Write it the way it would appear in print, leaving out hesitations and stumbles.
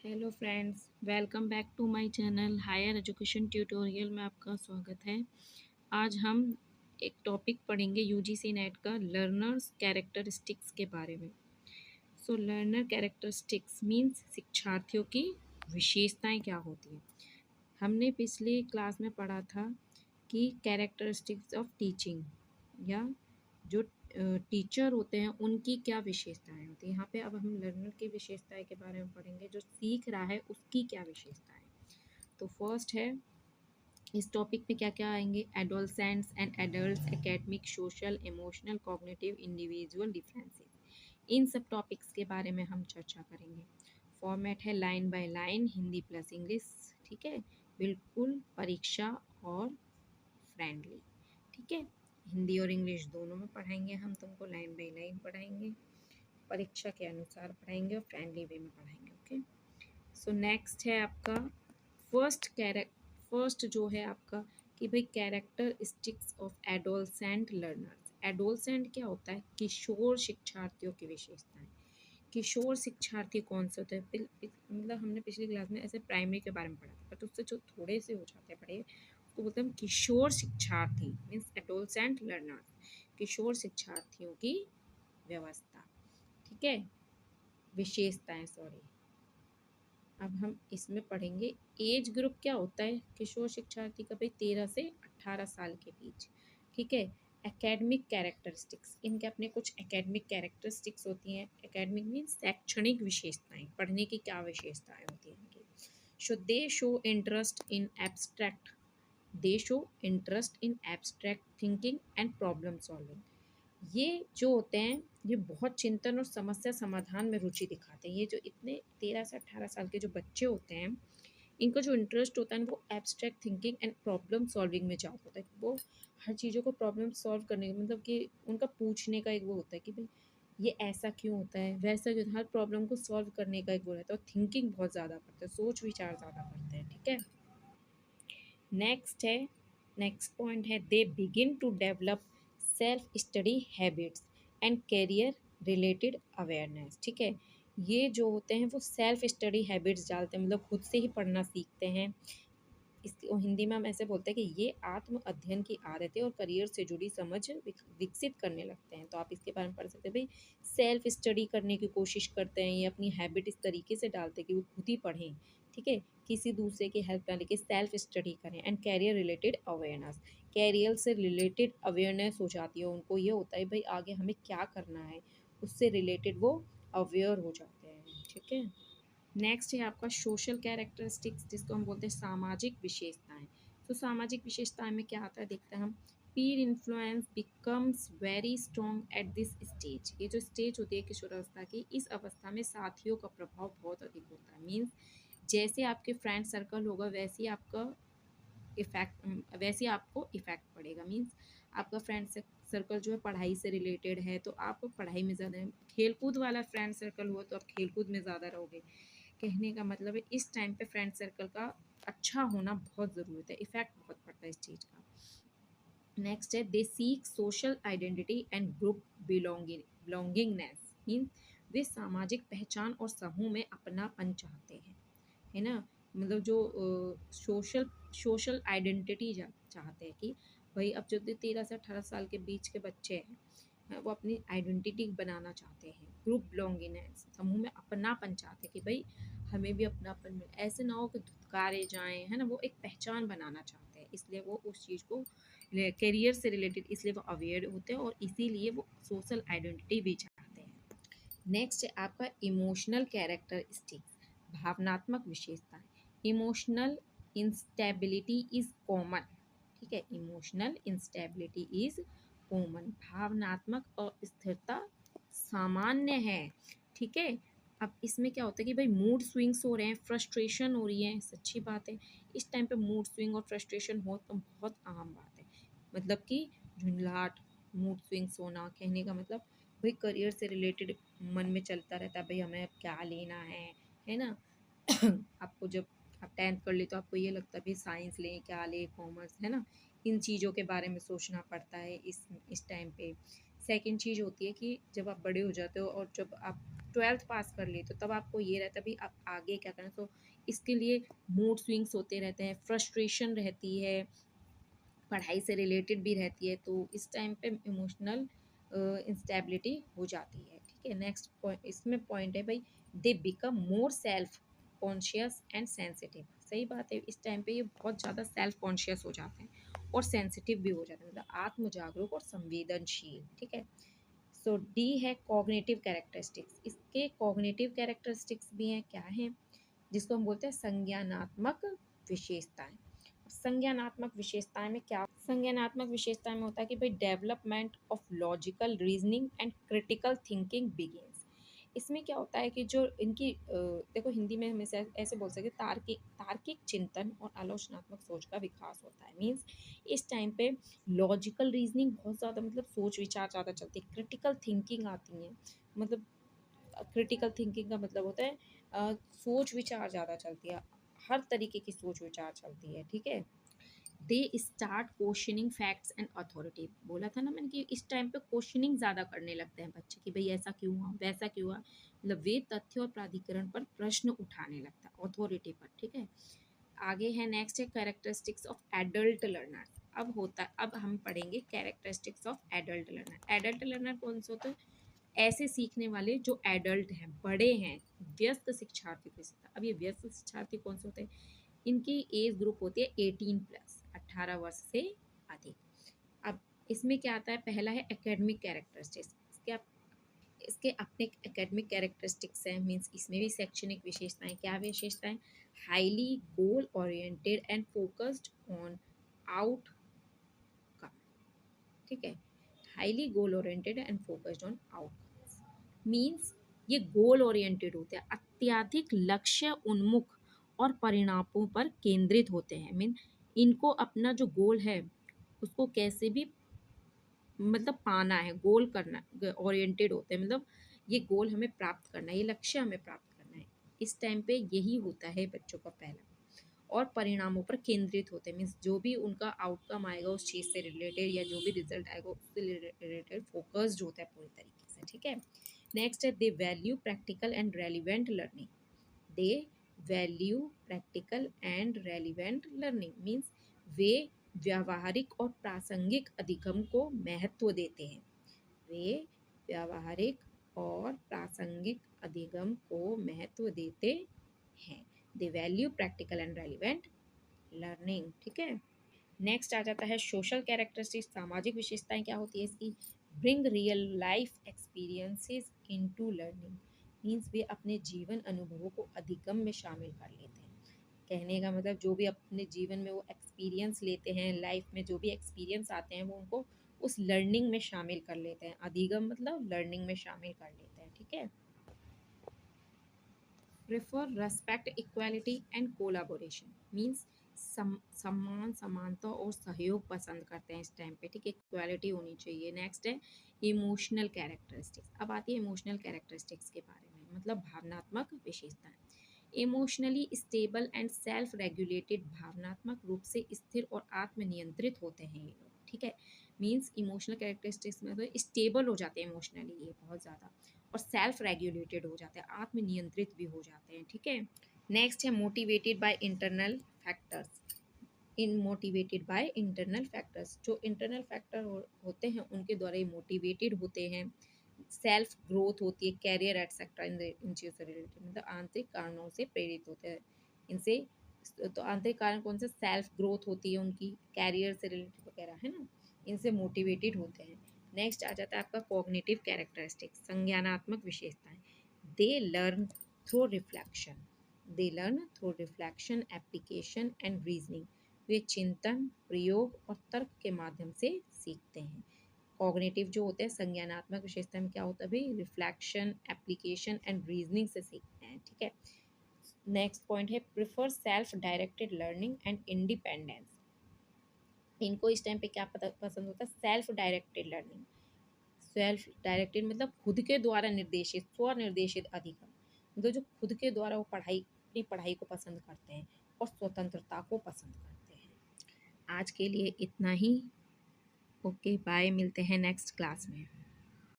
Hello friends, welcome back to my channel higher education tutorial में आपका स्वागत है। आज हम एक टॉपिक पढ़ेंगे यूजीसी नेट का लर्नर्स कैरेक्टरिस्टिक्स के बारे में। सो लर्नर कैरेक्टरिस्टिक्स मींस शिक्षार्थियों की विशेषताएं क्या होती हैं। हमने पिछली क्लास में पढ़ा था कि कैरेक्टरिस्टिक्स ऑफ टीचिंग या जो टीचर होते हैं उनकी क्या विशेषताएं होती हैं। यहाँ पे अब हम लर्नर की विशेषताएं के बारे में पढ़ेंगे, जो सीख रहा है उसकी क्या विशेषताएं। तो फर्स्ट है, इस टॉपिक में क्या क्या आएंगे, adolescents and adults, academic, social, emotional, cognitive, individual differences. इन सब टॉपिक्स के बारे में हम चर्चा करेंगे। फॉर्मेट है line by line, Hindi plus English, ठीक है, बिल्कुल परीक्षा और फ्रेंडली, ठीक है। हिंदी और इंग्लिश दोनों में पढ़ाएंगे, हम तुमको लाइन बाय लाइन पढ़ाएंगे, परीक्षा के अनुसार पढ़ाएंगे और फ्रेंडली वे में पढ़ाएंगे। ओके, सो नेक्स्ट है आपका फर्स्ट जो है आपका कि भाई characteristics of adolescent learners. Adolescent क्या होता है, किशोर शिक्षार्थियों की विशेषताएं। किशोर शिक्षार्थी कौन से होते हैं, मतलब हमने पिछली क्लास में ऐसे प्राइमरी के बारे में पढ़ा था, बट उससे जो थोड़े से हो जाते हैं पढ़े, उसको बोलते हैं किशोर शिक्षार्थी, मीन्स एडोलसेंट लर्नर्स, किशोर शिक्षार्थियों की व्यवस्था, ठीक है, विशेषताएं, सॉरी। अब हम इसमें पढ़ेंगे एज ग्रुप क्या होता है किशोर शिक्षार्थी का, भाई 13 से 18 साल के बीच, ठीक है। एकेडमिक कैरेक्टरिस्टिक्स, इनके अपने कुछ एकेडमिक कैरेक्टरिस्टिक्स होती हैं। एकेडमिक मीन्स शैक्षणिक विशेषताएं, पढ़ने की क्या विशेषताएं होती हैं इनकी। Show they show interest in abstract, they show interest in abstract thinking and problem solving. ये जो होते हैं ये बहुत चिंतन और समस्या समाधान में रुचि दिखाते हैं। ये जो इतने 13 से 18 साल के जो बच्चे होते हैं, इनका जो इंटरेस्ट होता है वो abstract thinking and problem solving में ज़्यादा होता है। वो हर चीज़ों को प्रॉब्लम सॉल्व करने का, मतलब कि उनका पूछने का एक वो होता है कि भाई ये ऐसा क्यों होता है, वैसा क्यों, हर प्रॉब्लम को सॉल्व करने का एक वो रहता है। और थिंकिंग बहुत ज़्यादा करते हैं, सोच विचार ज़्यादा करते हैं, ठीक है। नेक्स्ट है, नेक्स्ट पॉइंट है, they begin to develop self study habits and career related awareness, ठीक है। ये जो होते हैं वो सेल्फ स्टडी हैबिट्स डालते हैं, मतलब खुद से ही पढ़ना सीखते हैं। इसको हिंदी में हम ऐसे बोलते हैं कि ये आत्म अध्ययन की आदतें और करियर से जुड़ी समझ विकसित करने लगते हैं। तो आप इसके बारे में पढ़ सकते हैं, भाई सेल्फ स्टडी करने की कोशिश करते हैं, ये अपनी हैबिट इस तरीके से डालते हैं कि वो खुद ही पढ़ें, ठीक है, किसी दूसरे की हेल्प ना लेके सेल्फ स्टडी करें। And career related awareness, career से रिलेटेड अवेयरनेस हो जाती है उनको, ये होता है भाई आगे हमें क्या करना है, उससे रिलेटेड वो अवेयर हो जाते हैं, ठीक है। नेक्स्ट है आपका सोशल कैरेक्टरिस्टिक्स, जिसको हम बोलते हैं सामाजिक विशेषताएं। तो सामाजिक विशेषताएं में क्या आता है देखते हैं हम। पीर influence becomes very strong at this stage. ये जो स्टेज होती है किशोरावस्था की, इस अवस्था में साथियों का प्रभाव बहुत अधिक होता है। मीन्स जैसे आपके फ्रेंड सर्कल होगा वैसे ही आपका वैसे आपको इफेक्ट पड़ेगा। मीन्स आपका फ्रेंड सर्कल जो है पढ़ाई से रिलेटेड है तो आप पढ़ाई में ज़्यादा, खेलकूद वाला फ्रेंड सर्कल हुआ तो आप खेलकूद में ज़्यादा रहोगे। कहने का मतलब है इस टाइम पे फ्रेंड सर्कल का अच्छा होना बहुत ज़रूरत है, इफेक्ट बहुत पड़ता है इस चीज़ का। नेक्स्ट है, they seek social identity and group belongingness, mean वे सामाजिक पहचान और समूह में अपनापन चाहते हैं, है ना। मतलब जो सोशल आइडेंटिटी चाहते हैं कि भाई अब जो 13 से 18 साल के बीच के बच्चे हैं, वो अपनी आइडेंटिटी बनाना चाहते हैं, ग्रुप बिलोंगिंगनेस, समूह में अपनापन चाहते हैं कि भाई हमें भी अपनापन मिले, ऐसे ना हो कि धुतकारे जाएं, है ना। वो एक पहचान बनाना चाहते हैं, इसलिए वो उस चीज़ को करियर से रिलेटेड, इसलिए वो अवेयर होते हैं और इसीलिए वो सोशल आइडेंटिटी भी चाहते हैं। नेक्स्ट है आपका इमोशनल कैरेक्टरिस्टिक्स, भावनात्मक विशेषताएं। इमोशनल इंस्टेबिलिटी इज कॉमन, ठीक है, इमोशनल इंस्टेबिलिटी इज कॉमन, भावनात्मक अस्थिरता सामान्य है, ठीक है। अब इसमें क्या होता है कि भाई मूड स्विंग्स हो रहे हैं, फ्रस्ट्रेशन हो रही है, सच्ची बात है। इस टाइम पे मूड स्विंग और फ्रस्ट्रेशन हो तो बहुत आम बात है, मतलब कि झुंझलाहट, मूड स्विंग्स होना, कहने का मतलब भाई करियर से रिलेटेड मन में चलता रहता है, भाई हमें अब क्या लेना है ना। आपको जब आप 10th कर ले तो आपको ये लगता है भाई साइंस लें, क्या लें, कॉमर्स, है ना। इन चीज़ों के बारे में सोचना पड़ता है इस टाइम पे। सेकंड चीज़ होती है कि जब आप बड़े हो जाते हो और जब आप 12th पास कर लेते हो तब आपको ये रहता है भाई आप आगे क्या करना। तो इसके लिए मूड स्विंग्स होते रहते हैं, फ्रस्ट्रेशन रहती है, पढ़ाई से रिलेटेड भी रहती है, तो इस टाइम पे इमोशनल इंस्टेबिलिटी हो जाती है। ठीक है, नेक्स्ट पॉइंट इसमें पॉइंट है भाई they become more self conscious and sensitive. सही बात है, इस टाइम पे ये बहुत ज़्यादा सेल्फ कॉन्शियस हो जाते हैं और सेंसिटिव भी हो जाते हैं, मतलब आत्म जागरूक और संवेदनशील। ठीक है, सो डी है कॉग्निटिव कैरेक्टरिस्टिक्स। इसके कॉग्निटिव कैरेक्टरिस्टिक्स भी हैं, क्या हैं, जिसको हम बोलते हैं संज्ञानात्मक विशेषताएं। संज्ञानात्मक विशेषताएं में क्या, संज्ञानात्मक विशेषताएं में होता है कि भाई development of logical reasoning and critical thinking begins. इसमें क्या होता है कि जो इनकी देखो हिंदी में हम इसे ऐसे बोल सकते तार्किक तार्किक चिंतन और आलोचनात्मक सोच का विकास होता है। मीन्स इस टाइम पे लॉजिकल रीजनिंग बहुत ज़्यादा, मतलब सोच विचार ज़्यादा चलती है, क्रिटिकल थिंकिंग आती है, मतलब क्रिटिकल थिंकिंग का मतलब होता है सोच विचार ज़्यादा चलती है, हर तरीके की सोच विचार चलती है। ठीक है, they start questioning facts and authority. बोला था ना मैंने कि इस टाइम पे क्वेश्चनिंग ज़्यादा करने लगते हैं बच्चे कि भाई ऐसा क्यों हुआ, वैसा क्यों हुआ, मतलब वे तथ्य और प्राधिकरण पर प्रश्न उठाने लगता है, अथॉरिटी पर। ठीक है, आगे है नेक्स्ट है कैरेक्टरिस्टिक्स ऑफ एडल्ट लर्नर। अब हम पढ़ेंगे characteristics of adult learner. Adult learner कौन से होते हैं, ऐसे सीखने वाले जो एडल्ट हैं, बड़े हैं, व्यस्त शिक्षार्थी को सीखता। अब ये व्यस्त शिक्षार्थी कौन से होते हैं, इनकी एज ग्रुप होती है 18+, 18 वर्ष से अधिक। अब इसमें क्या आता है, पहला है एकेडमिक कैरेक्टरिस्टिक्स। इसके अपने एकेडमिक कैरेक्टरिस्टिक्स हैं, मीन्स इसमें भी शैक्षणिक विशेषताएं। क्या विशेषताएं, highly goal oriented and focused on outcome. ठीक है, highly goal oriented and focused on outcomes, means ये गोल ओरिएंटेड होते हैं, अत्यधिक लक्ष्य उन्मुख और परिणामों पर केंद्रित होते हैं। मीन इनको अपना जो गोल है उसको कैसे भी मतलब पाना है, गोल करना ओरिएंटेड होते हैं, मतलब ये गोल हमें प्राप्त करना है, ये लक्ष्य हमें प्राप्त करना है। इस टाइम पे यही होता है बच्चों का पहला, और परिणामों पर केंद्रित होते हैं, मीन्स जो भी उनका आउटकम आएगा उस चीज़ से रिलेटेड या जो भी रिजल्ट आएगा उससे रिलेटेड फोकस्ड होता है पूरी तरीके से। ठीक है, नेक्स्ट है they value practical and relevant learning. They value practical and relevant learning means वे व्यावहारिक और प्रासंगिक अधिगम को महत्व देते हैं। वे व्यावहारिक और प्रासंगिक अधिगम को महत्व देते हैं। दे value practical and relevant learning. ठीक है, नेक्स्ट आ जाता है सोशल कैरेक्टरिस्टिक्स, सामाजिक विशेषताएं क्या होती है इसकी, bring real life experiences into learning. Means वे अपने जीवन अनुभवों को अधिगम में शामिल कर लेते हैं। कहने का मतलब जो भी अपने जीवन में वो एक्सपीरियंस लेते हैं, लाइफ में जो भी एक्सपीरियंस आते हैं वो उनको उस लर्निंग में शामिल कर लेते हैं। अधिगम मतलब लर्निंग में शामिल कर लेते हैं। ठीक है, prefer respect equality and collaboration means सम्मान, समानता और सहयोग पसंद करते हैं इस टाइम पे। ठीक है, इक्वालिटी होनी चाहिए। नेक्स्ट है इमोशनल कैरेक्टरिस्टिक्स। अब आती है इमोशनल कैरेक्टरिस्टिक्स के बारे में, मतलब भावनात्मक विशेषताएं। Emotionally stable and self regulated, भावनात्मक रूप से स्थिर और आत्मनियंत्रित होते हैं ये लोग। ठीक है, मीन्स इमोशनल कैरेक्टरिस्टिक्स में तो स्टेबल हो जाते हैं इमोशनली ये बहुत ज़्यादा, और सेल्फ रेगुलेटेड हो जाते हैं, आत्मनियंत्रित भी हो जाते हैं। ठीक है, नेक्स्ट है motivated by internal factors. In motivated by internal factors, जो इंटरनल फैक्टर होते हैं उनके द्वारा ये मोटिवेटेड होते हैं। सेल्फ ग्रोथ होती है, कैरियर एटसेट्रा इन चीज़ों से रिलेटेड, मतलब आंतरिक कारणों से प्रेरित होते हैं इनसे। तो आंतरिक कारण कौन से, सेल्फ ग्रोथ होती है उनकी, कैरियर से रिलेटेड वगैरह है ना, इनसे मोटिवेटेड होते हैं। नेक्स्ट आ जाता है आपका कॉग्निटिव कैरेक्टरिस्टिक्स, संज्ञानात्मक विशेषताएं। They learn through reflection, they learn through reflection, application and reasoning. वे चिंतन, प्रयोग और तर्क के माध्यम से सीखते हैं। कॉग्निटिव जो होते हैं संज्ञानात्मक विशेषता में क्या होता है भाई, रिफ्लेक्शन, एप्लीकेशन एंड रीजनिंग से सीखते हैं। ठीक है, नेक्स्ट पॉइंट है prefer self directed learning and independence. इनको इस टाइम पे क्या पसंद होता है, self directed learning. Self directed मतलब खुद के द्वारा निर्देशित, स्वनिर्देशित अधिगम, मतलब जो खुद के द्वारा वो अपनी पढ़ाई को पसंद करते हैं और स्वतंत्रता को पसंद करते हैं। आज के लिए इतना ही। ओके बाय, मिलते हैं नेक्स्ट क्लास में।